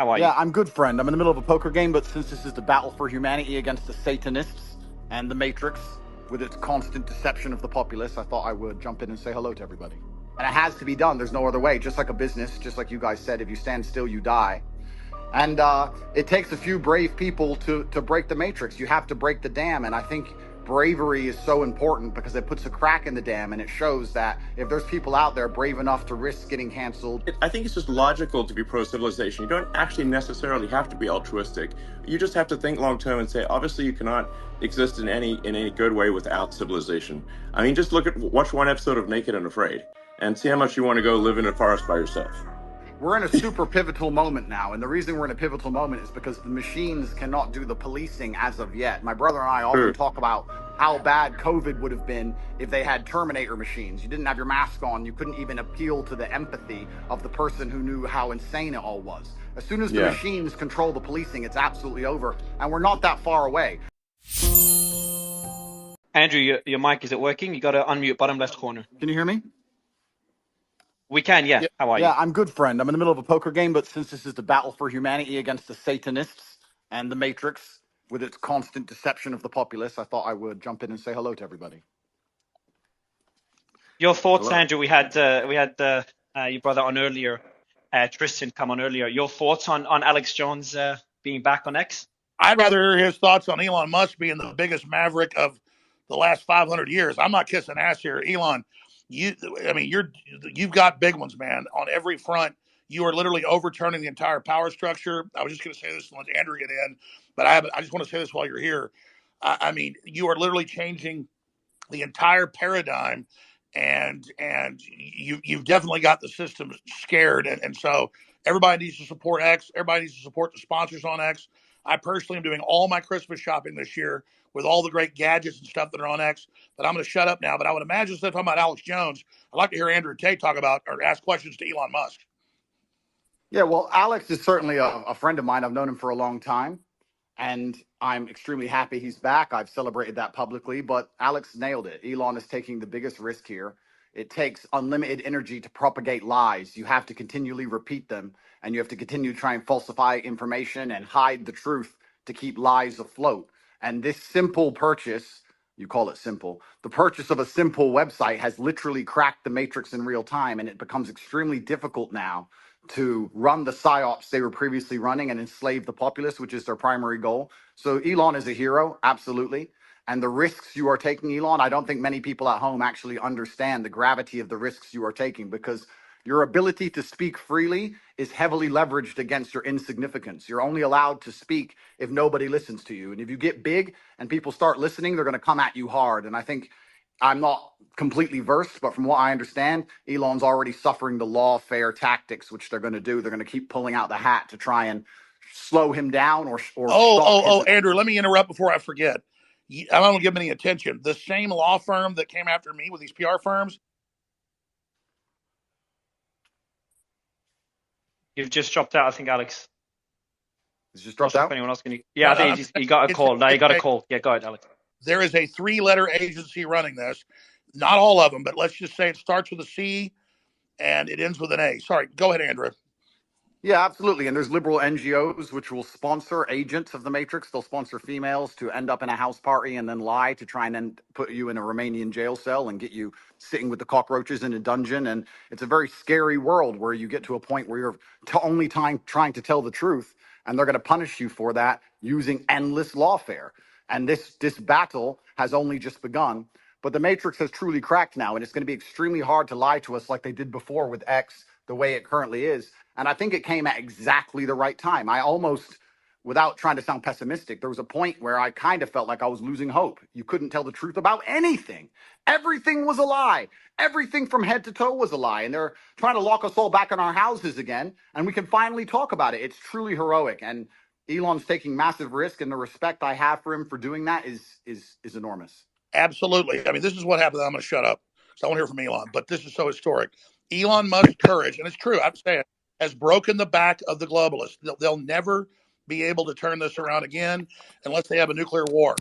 How are you? Yeah, I'm good, friend. I'm in the middle of a poker game, but since this is the battle for humanity against the Satanists and the Matrix, with its constant deception of the populace, I thought I would jump in and say hello to everybody. And it has to be done. There's no other way. Just like a business, just like you guys said, if you stand still, you die. And it takes a few brave people to break the matrix. You have to break the dam. And I think bravery is so important because it puts a crack in the dam and it shows that if there's people out there brave enough to risk getting canceled. I think it's just logical to be pro-civilization. You don't actually necessarily have to be altruistic. You just have to think long-term and say, obviously, you cannot exist in any good way without civilization. I mean, just watch one episode of Naked and Afraid and see how much you want to go live in a forest by yourself. We're in a super pivotal moment now, and the reason we're in a pivotal moment is because the machines cannot do the policing as of yet. My brother and I often talk about how bad COVID would have been if they had Terminator machines. You didn't have your mask on. You couldn't even appeal to the empathy of the person who knew how insane it all was. As soon as the machines control the policing, it's absolutely over, and we're not that far away. Andrew, your mic, is it working? You got to unmute bottom left corner. Can you hear me? We can, yeah. How are you? Yeah, I'm good, friend. I'm in the middle of a poker game, but since this is the battle for humanity against the Satanists and the Matrix, with its constant deception of the populace, I thought I would jump in and say hello to everybody. Your thoughts, Hello. Andrew? We had your brother on earlier, Tristan come on earlier. Your thoughts on Alex Jones being back on X? I'd rather hear his thoughts on Elon Musk being the biggest maverick of the last 500 years. I'm not kissing ass here, Elon. You've got big ones, man, on every front. You are literally overturning the entire power structure. I was just going to say this and let Andrew get in, but I just want to say this while you're here. You are literally changing the entire paradigm, and you've definitely got the system scared, and so everybody needs to support X. Everybody needs to support the sponsors on X. I personally am doing all my Christmas shopping this year with all the great gadgets and stuff that are on X. But I'm going to shut up now. But I would imagine, instead of talking about Alex Jones, I'd like to hear Andrew Tate talk about or ask questions to Elon Musk. Yeah, well, Alex is certainly a friend of mine. I've known him for a long time, and I'm extremely happy he's back. I've celebrated that publicly, but Alex nailed it. Elon is taking the biggest risk here. It takes unlimited energy to propagate lies. You have to continually repeat them, and you have to continue to try and falsify information and hide the truth to keep lies afloat. And this simple purchase, you call it simple, the purchase of a simple website has literally cracked the matrix in real time, and it becomes extremely difficult now to run the psyops they were previously running and enslave the populace, which is their primary goal. So Elon is a hero, absolutely. And the risks you are taking, Elon, I don't think many people at home actually understand the gravity of the risks you are taking, because your ability to speak freely is heavily leveraged against your insignificance. You're only allowed to speak if nobody listens to you. And if you get big and people start listening, they're going to come at you hard. And I think, I'm not completely versed, but from what I understand, Elon's already suffering the lawfare tactics, which they're going to do. They're going to keep pulling out the hat to try and slow him down or stop his. Andrew, let me interrupt before I forget. I don't give him any attention. The same law firm that came after me with these PR firms. You've just dropped out, I think, Alex. He's just dropped Not sure out? if anyone else can. Yeah, I think he got a call. No, you got a call. Yeah, go ahead, Alex. There is a 3-letter agency running this. Not all of them, but let's just say it starts with a C and it ends with an A. Sorry, go ahead, Andrew. Yeah, absolutely. And there's liberal NGOs which will sponsor agents of the Matrix. They'll sponsor females to end up in a house party and then lie to try and then put you in a Romanian jail cell and get you sitting with the cockroaches in a dungeon. And it's a very scary world where you get to a point where you're only trying to tell the truth, and they're going to punish you for that using endless lawfare. And this battle has only just begun. But the Matrix has truly cracked now, and it's going to be extremely hard to lie to us like they did before with X, the way it currently is. And I think it came at exactly the right time. I almost, without trying to sound pessimistic, there was a point where I kind of felt like I was losing hope. You couldn't tell the truth about anything. Everything was a lie. Everything from head to toe was a lie. And they're trying to lock us all back in our houses again. And we can finally talk about it. It's truly heroic. And Elon's taking massive risk, and the respect I have for him for doing that is enormous. Absolutely. I mean, this is what happened. I'm going to shut up because I want to hear from Elon, but this is so historic. Elon Musk's courage, and it's true, I'm saying, has broken the back of the globalists. They'll never be able to turn this around again unless they have a nuclear war.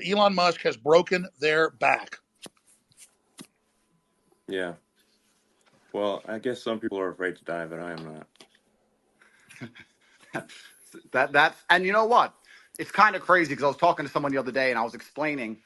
Elon Musk has broken their back. Yeah. Well, I guess some people are afraid to die, but I am not. That's and you know what? It's kind of crazy because I was talking to someone the other day and I was explaining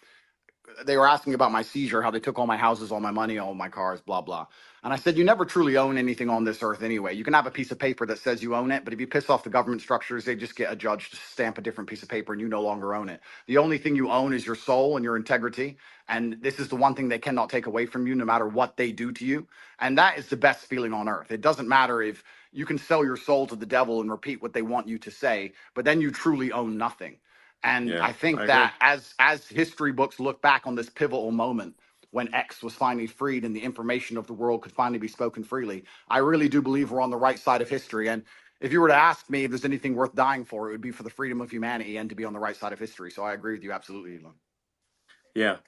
they were asking about my seizure, how they took all my houses, all my money, all my cars, blah, blah. And I said, you never truly own anything on this earth anyway. You can have a piece of paper that says you own it, but if you piss off the government structures, they just get a judge to stamp a different piece of paper and you no longer own it. The only thing you own is your soul and your integrity. And this is the one thing they cannot take away from you, no matter what they do to you. And that is the best feeling on earth. It doesn't matter if you can sell your soul to the devil and repeat what they want you to say, but then you truly own nothing. And Yeah, I think I agree. that as history books look back on this pivotal moment when X was finally freed and the information of the world could finally be spoken freely, I really do believe we're on the right side of history. And if you were to ask me if there's anything worth dying for, it would be for the freedom of humanity and to be on the right side of history. So I agree with you absolutely, Elon. Yeah,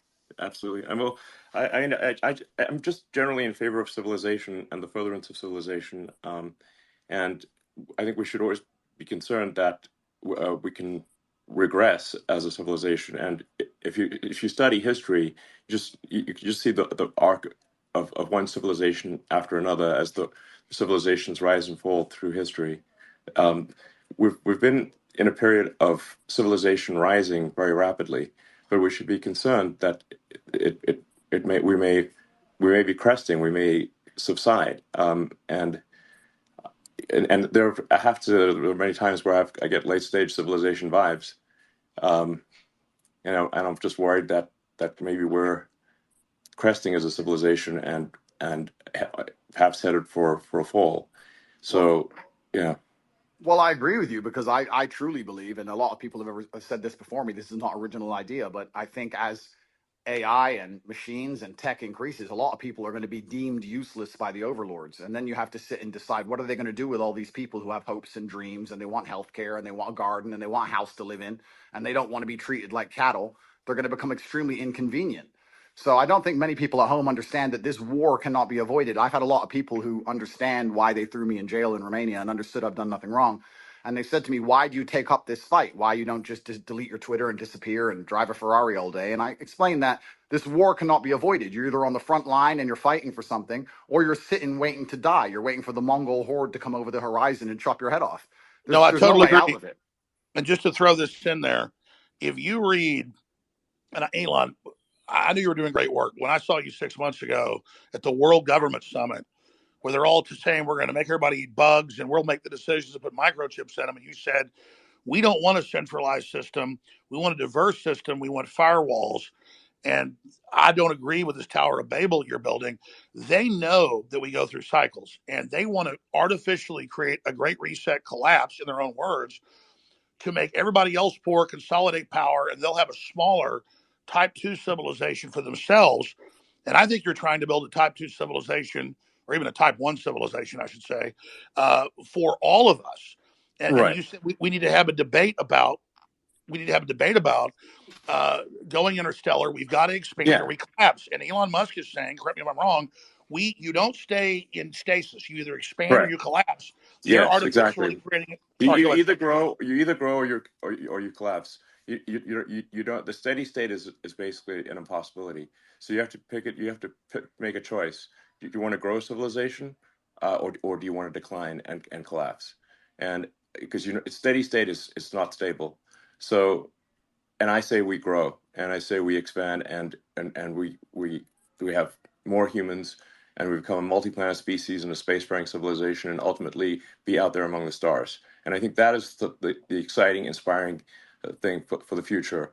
absolutely. And well, I'm just generally in favor of civilization and the furtherance of civilization. And I think we should always be concerned that we can regress as a civilization. And if you study history, you can just see the arc of one civilization after another as the civilizations rise and fall through history. Um, we've been in a period of civilization rising very rapidly, but we should be concerned that it it, it may we may be cresting, we may subside, and there there are many times where I get late stage civilization vibes, um, and I'm just worried that maybe we're cresting as a civilization and perhaps headed for a fall. Well, So yeah, well, I agree with you because I truly believe, and a lot of people have said this before me. This is not original idea, but I think as AI and machines and tech increases, a lot of people are going to be deemed useless by the overlords. And then you have to sit and decide what are they going to do with all these people who have hopes and dreams and they want healthcare and they want a garden and they want a house to live in and they don't want to be treated like cattle. They're going to become extremely inconvenient. So I don't think many people at home understand that this war cannot be avoided. I've had a lot of people who understand why they threw me in jail in Romania and understood I've done nothing wrong. And they said to me, why do you take up this fight? Why you don't just delete your Twitter and disappear and drive a Ferrari all day? And I explained that this war cannot be avoided. You're either on the front line and you're fighting for something, or you're sitting waiting to die. You're waiting for the Mongol horde to come over the horizon and chop your head off. No, I There's no totally way out agree. of it. And just to throw this in there, if you read, and Elon, I knew you were doing great work. When I saw you 6 months ago at the World Government Summit, where they're all just saying we're going to make everybody eat bugs and we'll make the decisions to put microchips in them, and you said, we don't want a centralized system. We want a diverse system. We want firewalls. And I don't agree with this Tower of Babel you're building. They know that we go through cycles and they want to artificially create a great reset collapse, in their own words, to make everybody else poor, consolidate power, and they'll have a smaller type 2 civilization for themselves. And I think you're trying to build a type 2 civilization, or even a type 1 civilization, I should say, for all of us. And right. you said we need to have a debate about. We need to have a debate about going interstellar. We've got to expand or Yeah, we collapse. And Elon Musk is saying, correct me if I'm wrong, you don't stay in stasis. You either expand or you correct. collapse. They're Yes, exactly. artificially creating it. You, Sorry, you go ahead. either grow, or you collapse. You don't. The steady state is basically an impossibility. So you have to pick it. You have to make a choice. Do you want to grow civilization, or do you want to decline and collapse? And because steady state is not stable. So, and I say we grow, and I say we expand, and we have more humans, and we become a multi-planet species and a spacefaring civilization, and ultimately be out there among the stars. And I think that is the exciting, inspiring thing for the future.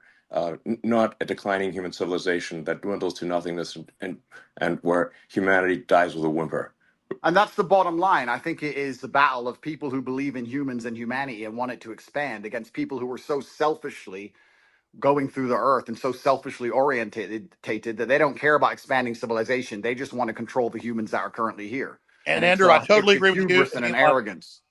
Not a declining human civilization that dwindles to nothingness and where humanity dies with a whimper. And that's the bottom line. I think it is the battle of people who believe in humans and humanity and want it to expand against people who are so selfishly going through the earth and so selfishly orientated that they don't care about expanding civilization. They just want to control the humans that are currently here. And And Andrew, I it's totally a agree with you. hubris And and an Elon, arrogance.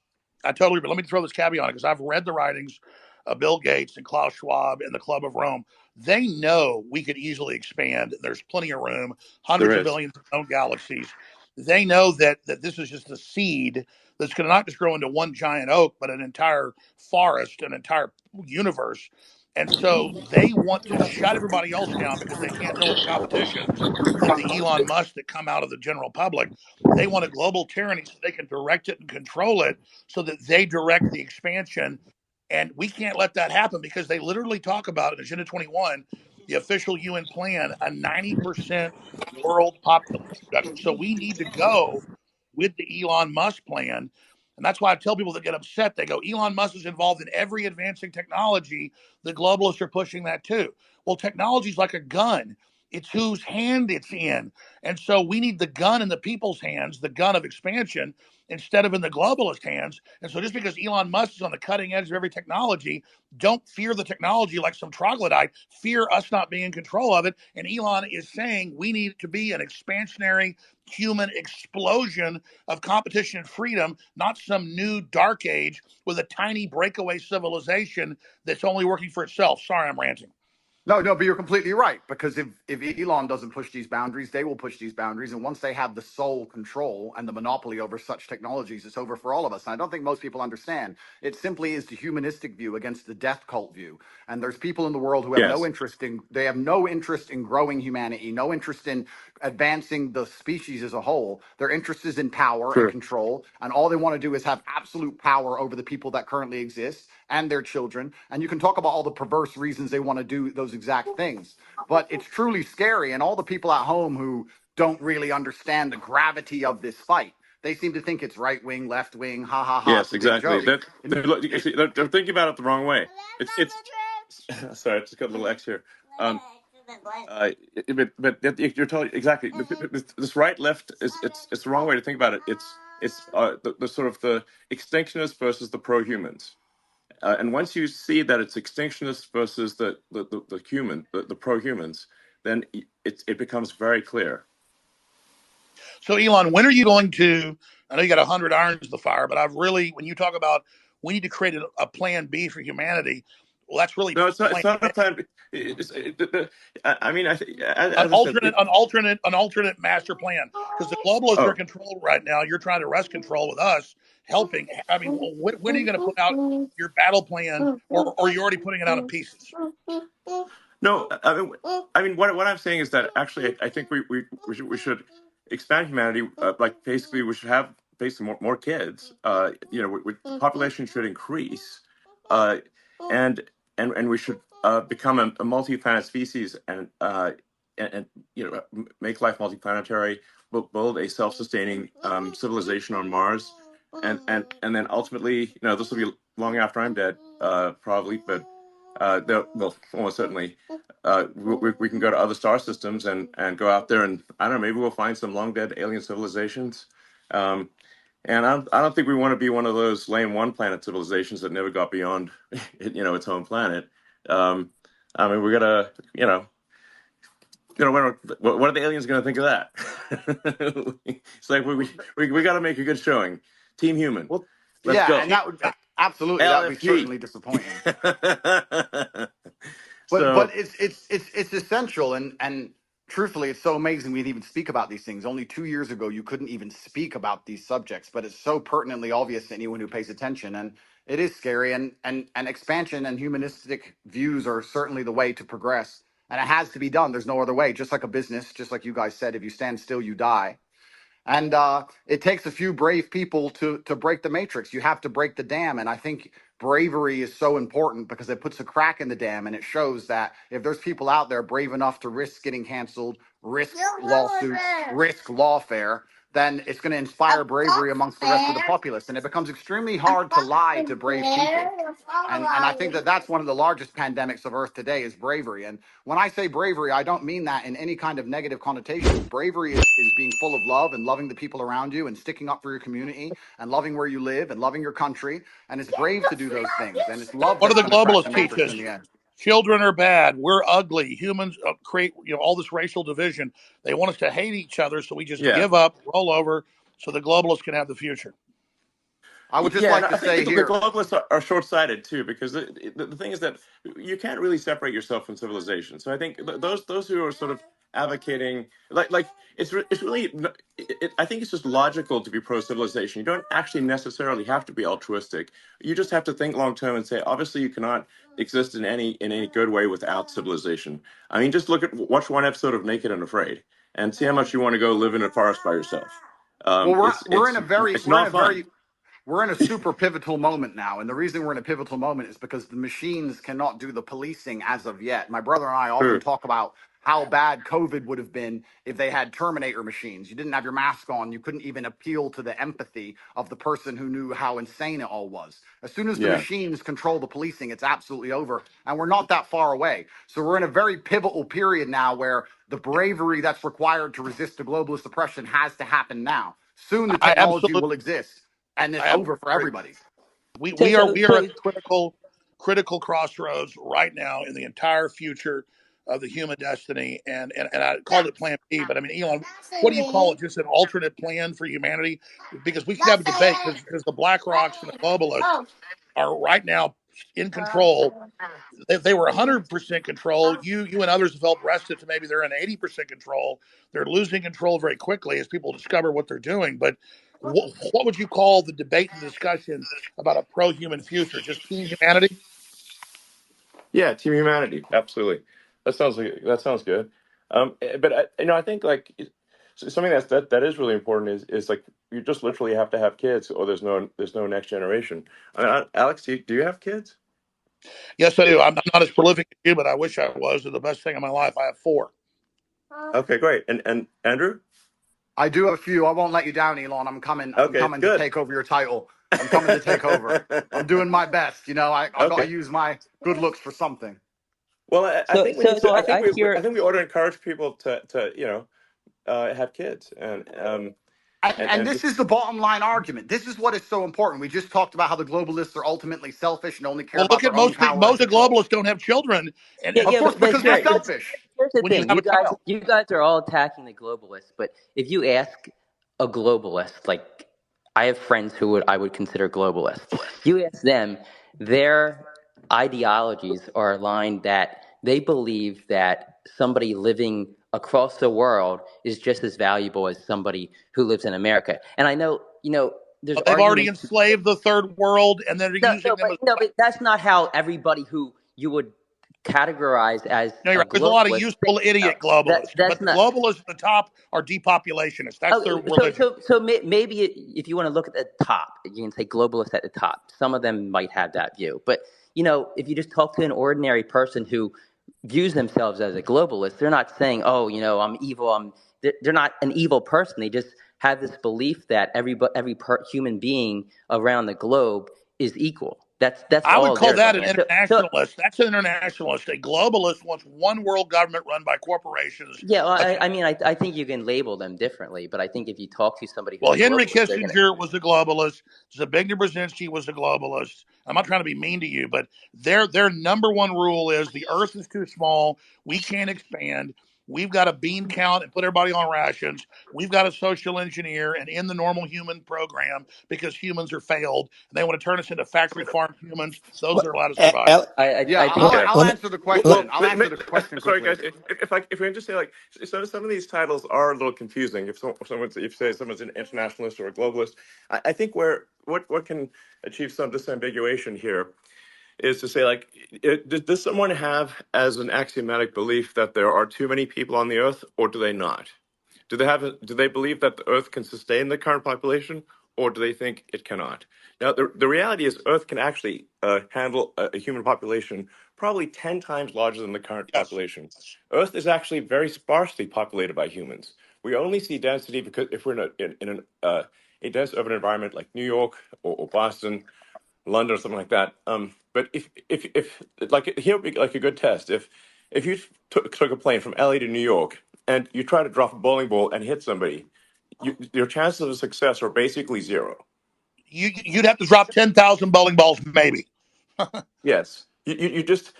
I totally agree. Let me throw this caveat on it because I've read the writings of Bill Gates and Klaus Schwab and the Club of Rome. They know we could easily expand. There's plenty of room, There hundreds of is. billions of known galaxies. They know that this is just a seed that's going to not just grow into one giant oak, but an entire forest, an entire universe. And so they want to shut everybody else down because they can't deal with the competition, like the Elon Musk that come out of the general public. They want a global tyranny so they can direct it and control it so that they direct the expansion. And we can't let that happen because they literally talk about in Agenda 21, the official UN plan, a 90% world population reduction. So we need to go with the Elon Musk plan. And that's why I tell people that get upset, they go, Elon Musk is involved in every advancing technology. The globalists are pushing that too. Well, technology is like a gun. It's whose hand it's in. And so we need the gun in the people's hands, the gun of expansion, instead of in the globalist hands. And so just because Elon Musk is on the cutting edge of every technology, don't fear the technology like some troglodyte. Fear us not being in control of it. And Elon is saying we need to be an expansionary human explosion of competition and freedom, not some new dark age with a tiny breakaway civilization that's only working for itself. Sorry, I'm ranting. No, no, but you're completely right. Because if Elon doesn't push these boundaries, they will push these boundaries. And once they have the sole control and the monopoly over such technologies, it's over for all of us. And I don't think most people understand. It simply is the humanistic view against the death cult view. And there's people in the world who have no Yes, interest in, they have no interest in growing humanity, no interest in advancing the species as a whole. Their interest is in power and true. control. And all they want to do is have absolute power over the people that currently exist and their children. And you can talk about all the perverse reasons they want to do those exact things. But it's truly scary. And all the people at home who don't really understand the gravity of this fight, they seem to think it's right wing, left wing, ha ha ha. Yes, It's a big exactly. joke. That they're thinking about it the wrong way. It's sorry, I just got a little X here. But you're totally exactly. This right left is it's the wrong way to think about it. It's the sort of the extinctionists versus the pro-humans. And once you see that it's extinctionists versus the pro-humans, then it becomes very clear. So, Elon, when are you going to? I know you got 100 irons in the fire, but I've really, when you talk about we need to create a plan B for humanity, well, that's really No, it's not. plan It's not A. a plan. I mean, An as I said, alternate master plan, because the globalists are in oh control right now. You're trying to wrest control with us, helping. I mean, when are you going to put out your battle plan, or you're already putting it out in pieces? no, I mean, what I'm saying is that actually, I think we should expand humanity. Like basically, we should have basically more kids. Population should increase, uh, and and we should become a multi-planet species and make life multiplanetary, build a self-sustaining civilization on Mars, and then ultimately, this will be long after I'm dead, probably, but well, almost certainly, we can go to other star systems and go out there and I don't know, maybe we'll find some long dead alien civilizations. And I don't think we want to be one of those lame one planet civilizations that never got beyond, its home planet. I mean, we gotta, what are the aliens going to think of that? It's like we got to make a good showing. Team Human, Well, let's yeah, go. and that would absolutely that would be LFG. certainly disappointing. But So it's essential, and truthfully, it's so amazing we'd even speak about these things. Only 2 years ago, you couldn't even speak about these subjects, but it's so pertinently obvious to anyone who pays attention, and it is scary. And expansion and humanistic views are certainly the way to progress, and it has to be done. There's no other way. Just like a business, just like you guys said, if you stand still, you die. And it takes a few brave people to break the matrix. You have to break the dam. And I think bravery is so important because it puts a crack in the dam and it shows that if there's people out there brave enough to risk getting canceled, risk lawsuits, risk lawfare, then it's going to inspire bravery amongst the rest of the populace. And it becomes extremely hard to lie to brave people. And I think that that's one of the largest pandemics of Earth today is bravery. And when I say bravery, I don't mean that in any kind of negative connotation. Bravery is being full of love and loving the people around you and sticking up for your community and loving where you live and loving your country. And it's brave to do those things. And it's love What do that's the going to crack the globalists teach matrix in us? the end. Children are bad. We're ugly. Humans create all this racial division. They want us to hate each other, so we just yeah, give up, roll over, so the globalists can have the future. I would just yeah, and like I to think say the here, globalists are short-sighted too, because the thing is that you can't really separate yourself from civilization. So I think those who are sort of advocating like it's really I think it's just logical to be pro civilization. You don't actually necessarily have to be altruistic. You just have to think long term and say obviously you cannot exist in any good way without civilization. I mean, just watch one episode of Naked and Afraid and see how much you want to go live in a forest by yourself. Well, It's not fun. we're in a super pivotal moment now, and the reason we're in a pivotal moment is because the machines cannot do the policing as of yet. My brother and I often True. talk about how bad COVID would have been if they had Terminator machines. You didn't have your mask on, you couldn't even appeal to the empathy of the person who knew how insane it all was. As soon as the Yeah. machines control the policing, it's absolutely over, and we're not that far away. So we're in a very pivotal period now where the bravery that's required to resist the globalist oppression has to happen now. Soon the I technology absolutely, will exist, and it's I over for absolutely agree. everybody. We So, are so, we are at so the critical crossroads right now in the entire future of the human destiny, and I called it Plan B, but I mean, Elon, what do you call it? Just an alternate plan for humanity? Because we could have a debate because the Black Rocks and the globalists are right now in control. If they were 100% control, you and others have helped rest it to maybe they're in 80% control. They're losing control very quickly as people discover what they're doing. But what would you call the debate and the discussion about a pro-human future? Just team humanity? Yeah, Team Humanity, absolutely. That sounds good. But I think something that is really important is like you just literally have to have kids, or there's no next generation. Alex, do you have kids? Yes, I do. I'm not as prolific as you, but I wish I was. They're the best thing in my life. I have 4. Okay, great. And Andrew? I do have a few. I won't let you down, Elon. I'm coming. I'm Okay, coming to good. take over your title. I'm coming to take over. I'm doing my best. You know, I got to Okay. use my good looks for something. Well, I so, think we need so, to. so I I hear. think we ought to encourage people to have kids And and this just is the bottom line argument. This is what is so important. We just talked about how the globalists are ultimately selfish and only care Well, about look at their own power and most of the control. globalists don't have children, Yeah, Of yeah, course, but because they're here, selfish. here's the when you thing. have a child. You guys are all attacking the globalists, but if you ask a globalist, like I have friends who I would consider globalists. You ask them, their ideologies are aligned that they believe that somebody living across the world is just as valuable as somebody who lives in America. And I know, there's They've already arguments. enslaved the third world, and they're No, using them as but that's not how everybody who you would categorize as no, you're a right. There's a lot of globalist useful thinks. No, idiot globalists, that's but the not. globalists at the top are depopulationists. That's their Oh, so religion. so so maybe if you want to look at the top, you can say globalists at the top. Some of them might have that view, but if you just talk to an ordinary person who views themselves as a globalist, they're not saying, "Oh, I'm evil." They're not an evil person. They just have this belief that human being around the globe is equal. That's I would all call they're that looking an at. So internationalist. That's an internationalist. A globalist wants one world government run by corporations. yeah, well, A I mean, I think you can label them differently, but I think if you talk to somebody who's Well, a Henry globalist, they're gonna. Kissinger was a globalist. Zbigniew Brzezinski was a globalist. I'm not trying to be mean to you, but their number one rule is the Earth is too small. We can't expand. We've got to bean count and put everybody on rations. We've got to social engineer and end the normal human program because humans are failed, and they want to turn us into factory farm humans. Those Well, are allowed to survive. Yeah, I think okay. I'll let me answer the Well, question. I'll answer the question sorry quickly. guys. If we can just say some of these titles are a little confusing. If you say someone's an internationalist or a globalist, I think what can achieve some disambiguation here is to say does someone have as an axiomatic belief that there are too many people on the earth, or do they not? Do they believe that the earth can sustain the current population, or do they think it cannot? Now, the reality is Earth can actually handle a human population probably 10 times larger than the current Yes. population. Earth is actually very sparsely populated by humans. We only see density because if we're a dense urban environment like New York or Boston, London or something like that. But if like here would be like a good test. If you took a plane from LA to New York and you try to drop a bowling ball and hit somebody, your chances of success are basically zero. You'd have to drop 10,000 bowling balls, maybe. Yes, you just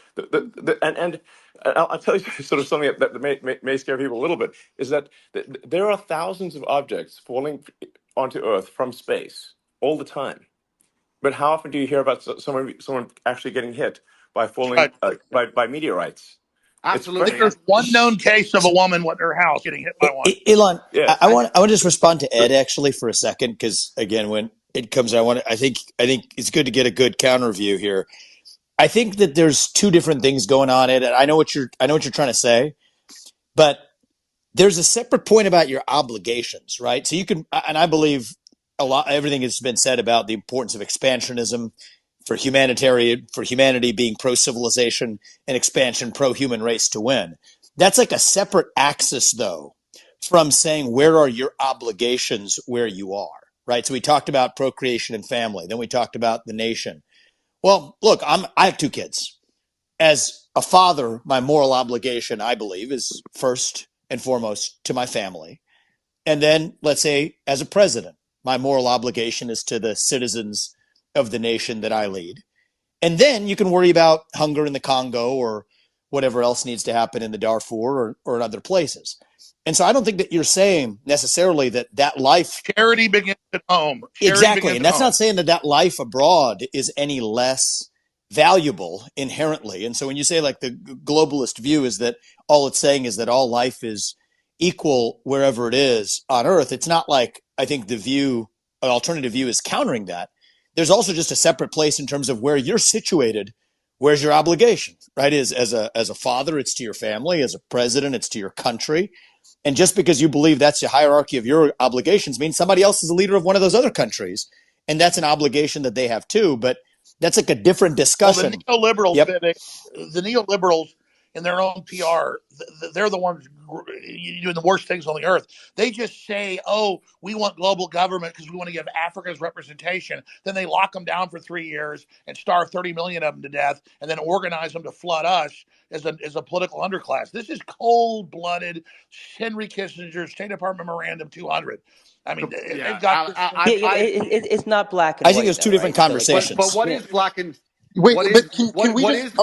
and I'll tell you sort of something that may scare people a little bit is that there are thousands of objects falling onto Earth from space all the time. But how often do you hear about someone actually getting hit by That's falling right. by meteorites? It's I think Absolutely. there's And one known case of a woman with her house getting hit by one. Elon, yeah. I want to just respond to Ed actually for a second because again, when it comes, I think it's good to get a good counter view here. I think that there's two different things going on, Ed. I know what you're trying to say, but there's a separate point about your obligations, right? So you can, and I believe everything has been said about the importance of expansionism for humanity being pro civilization and expansion pro human race to win. That's like a separate axis, though, from saying where are your obligations where you are, right? So we talked about procreation and family, then we talked about the nation. Well, look, I have two kids. As a father, my moral obligation, I believe, is first and foremost to my family. And then, let's say, as a president, my moral obligation is to the citizens of the nation that I lead. And then you can worry about hunger in the Congo or whatever else needs to happen in the Darfur or in other places. And so I don't think that you're saying necessarily that life. Charity begins at home. Charity Exactly. begins And at that's home. not saying that life abroad is any less valuable inherently. And so when you say like the globalist view is that all it's saying is that all life is equal wherever it is on earth, it's not like I think an alternative view is countering that. There's also just a separate place in terms of where you're situated. Where's your obligation, right? As a father, it's to your family. As a president, it's to your country. And just because you believe that's the hierarchy of your obligations means somebody else is the leader of one of those other countries. And that's an obligation that they have too. But that's like a different Well, the discussion. neoliberals, Yep. Vivek, the neoliberals in their own PR, they're the ones doing the worst things on the earth. They just say, "Oh, we want global government because we want to give Africa's representation." Then they lock them down for 3 years and starve 30 million of them to death, and then organize them to flood us as a political underclass. This is cold-blooded Henry Kissinger's State Department Memorandum 200. I mean, they've yeah, got this thing. Yeah, but it's not black and I think white there's though, two different right? So like, but conversations. what yeah. is black and Wait, what is but can we just?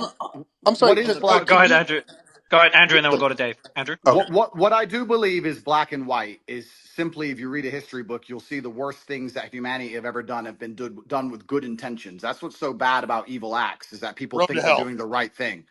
I'm sorry. what is But black? Go can ahead, we? Andrew. Go ahead, Andrew, and then we'll go to Dave. Andrew. Okay. What I do believe is black and white is simply, if you read a history book, you'll see the worst things that humanity have ever done have been done with good intentions. That's what's so bad about evil acts, is that people Road to think they're hell. doing the right thing.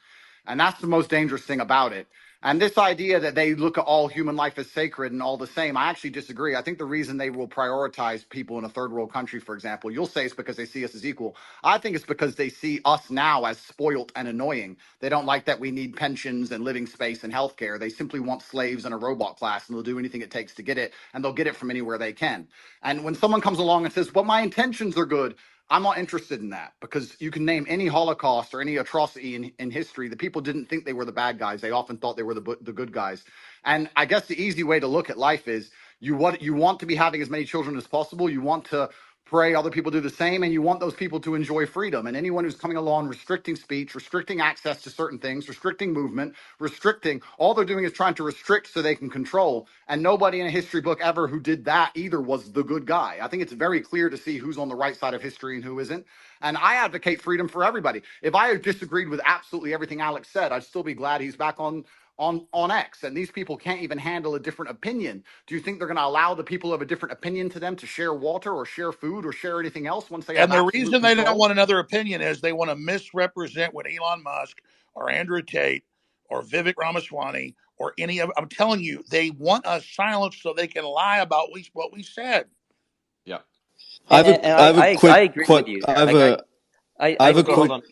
And that's the most dangerous thing about it. And this idea that they look at all human life as sacred and all the same, I actually disagree. I think the reason they will prioritize people in a third world country, for example, you'll say it's because they see us as equal. I think it's because they see us now as spoilt and annoying. They don't like that we need pensions and living space and healthcare. They simply want slaves and a robot class, and they'll do anything it takes to get it, and they'll get it from anywhere they can. And when someone comes along and says, "But my intentions are good," I'm not interested in that, because you can name any Holocaust or any atrocity in history. The people didn't think they were the bad guys. They often thought they were the good guys. And I guess the easy way to look at life is you want to be having as many children as possible. You want to pray other people do the same, and you want those people to enjoy freedom. And anyone who's coming along restricting speech, restricting access to certain things, restricting movement, restricting, all they're doing is trying to restrict so they can control. And nobody in a history book ever who did that either was the good guy. I think it's very clear to see who's on the right side of history and who isn't. And I advocate freedom for everybody. If I disagreed with absolutely everything Alex said, I'd still be glad he's back on X. And these people can't even handle a different opinion. Do you think they're going to allow the people who have a different opinion to them to share water or share food or share anything else once they have And the absolute reason they don't control? want another opinion is they want to misrepresent what Elon Musk or Andrew Tate or Vivek Ramaswamy or any of. I'm telling you, they want us silenced so they can lie about what we said. Yeah. And I have a I quick, agree with you there. I I have a Hold on, think hold quick, on.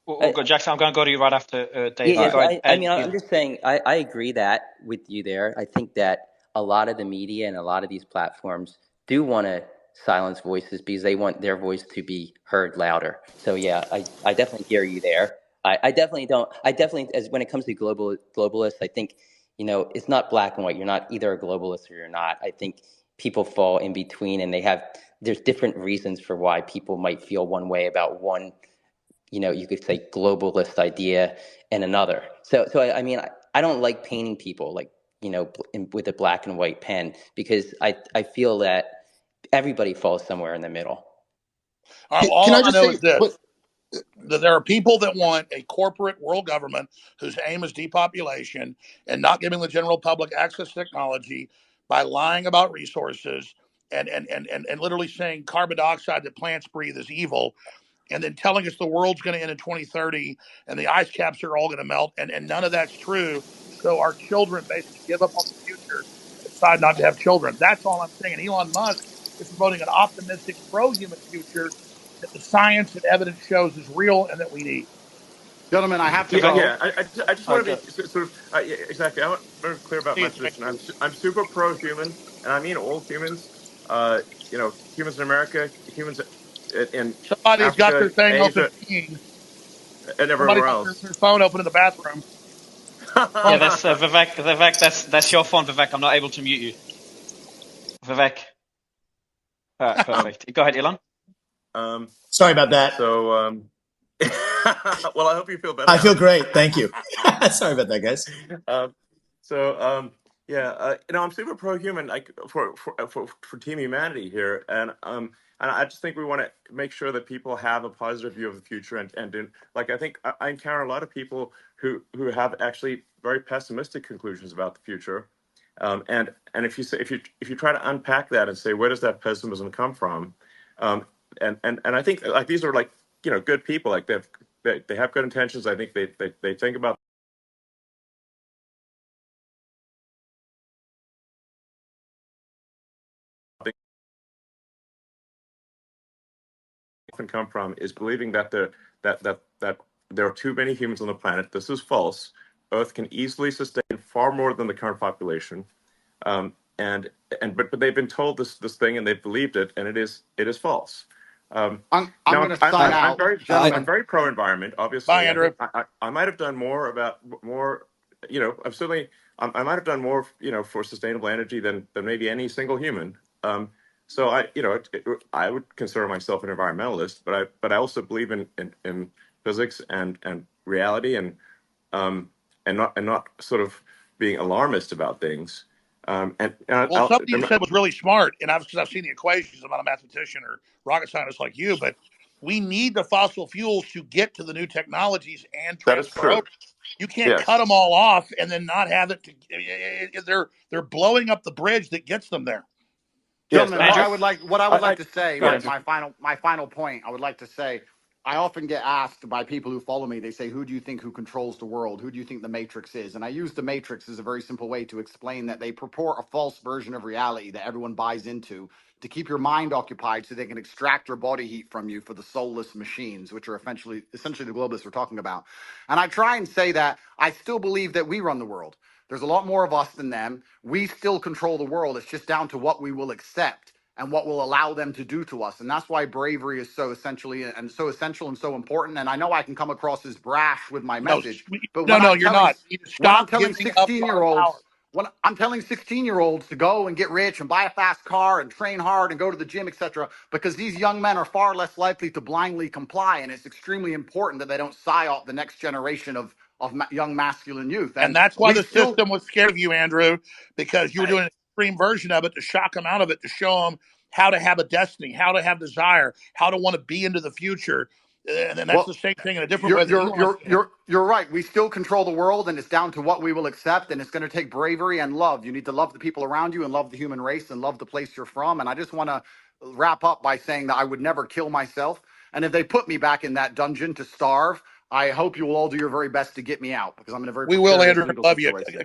We'll I, go, Jackson. I'm going to go to you right after yeah, Dave. yeah. all right. Go So ahead, I mean, Elon. I'm just saying, I agree that with you there. I think that a lot of the media and a lot of these platforms do want to silence voices because they want their voice to be heard louder. So yeah, I definitely hear you there. I definitely don't. I definitely, as when it comes to globalists, I think it's not black and white. You're not either a globalist or you're not. I think people fall in between, and there's different reasons for why people might feel one way about one, you could say globalist idea and another. So I mean, I don't like painting people like, with a black and white pen, because I feel that everybody falls somewhere in the middle. All Can I I just know say? is this: that there are people that want a corporate world government whose aim is depopulation and not giving the general public access to technology by lying about resources and literally saying carbon dioxide that plants breathe is evil. and then telling us the world's going to end in 2030 and the ice caps are all going to melt, and none of that's true. So our children basically give up on the future and decide not to have children. That's all I'm saying. And Elon Musk is promoting an optimistic, pro-human future that the science and evidence shows is real and that we need. Gentlemen, I have to Vivek, go. I just want to be sort of yeah, exactly. I want very clear about See my you, Jake. position. I'm super pro human, and I mean all humans. Humans in America, humans in Somebody's got Africa, their thing open Asia, peeing. and Somebody's everywhere got else. their phone open in the bathroom. yeah, Phone. that's Vivek. Vivek, that's your phone, Vivek. I'm not able to mute you, Vivek. um, Perfect. Go ahead, Elon. Sorry about that. so, well, I hope you feel better I now. feel great. Thank you. Sorry about that, guys. um, I'm super pro-human, like for Team Humanity here, and I just think we want to make sure that people have a positive view of the future, like I think I encounter a lot of people who have actually very pessimistic conclusions about the future, and if you try to unpack that and say where does that pessimism come from, and I think like these are like good people, like they have good intentions. I think they think about often come from is believing that there are too many humans on the planet. This is false. Earth can easily sustain far more than the current population, um, and but they've been told this thing and they've believed it, and it is false. I'm Now going to sign I'm out, very I'm gentlemen. very pro environment. Bye, Obviously, I Andrew. think I might have done more about more. I'm certainly I might have done more for sustainable energy than maybe any single human. So I would consider myself an environmentalist, but I also believe in physics and reality and not sort of being alarmist about things. Well, something you said was really smart, and because I've seen the equations. I'm not a mathematician or rocket scientist like you, but we need the fossil fuels to get to the new technologies and that is transfer over. true. You can't cut Yes. them all off and then not have it. They're blowing up the bridge that gets them there. Yes. Gentlemen, Andrew, what I would like I to say, go my, ahead. my final point, I would like to say, I often get asked by people who follow me, they say, who do you think who controls the world? Who do you think the Matrix is? And I use the Matrix as a very simple way to explain that they purport a false version of reality that everyone buys into to keep your mind occupied so they can extract your body heat from you for the soulless machines, which are essentially the globalists we're talking about. And I try and say that I still believe that we run the world. There's a lot more of us than them. We still control the world. It's just down to what we will accept and what will allow them to do to us. And that's why bravery is so essential and so important. And I know I can come across as brash with my No, message, but no, you're not. You need to when I'm stop telling giving up 16 our year olds, power. when I'm telling 16-year-olds to go and get rich and buy a fast car and train hard and go to the gym, etc., because these young men are far less likely to blindly comply. And it's extremely important that they don't psyop the next generation of young masculine youth. And And that's why we the still, system was scared of you, Andrew, because you were doing an extreme version of it to shock them out of it, to show them how to have a destiny, how to have desire, how to want to be into the future. And then that's the well, same thing in a different You're way that you're Elon's you're doing it. you're you're right. We still control the world, and it's down to what we will accept. And it's going to take bravery and love. You need to love the people around you, and love the human race, and love the place you're from. And I just want to wrap up by saying that I would never kill myself. And if they put me back in that dungeon to starve, I hope you will all do your very best to get me out because I'm in a very We will, precarious Andrew. legal Love you. situation.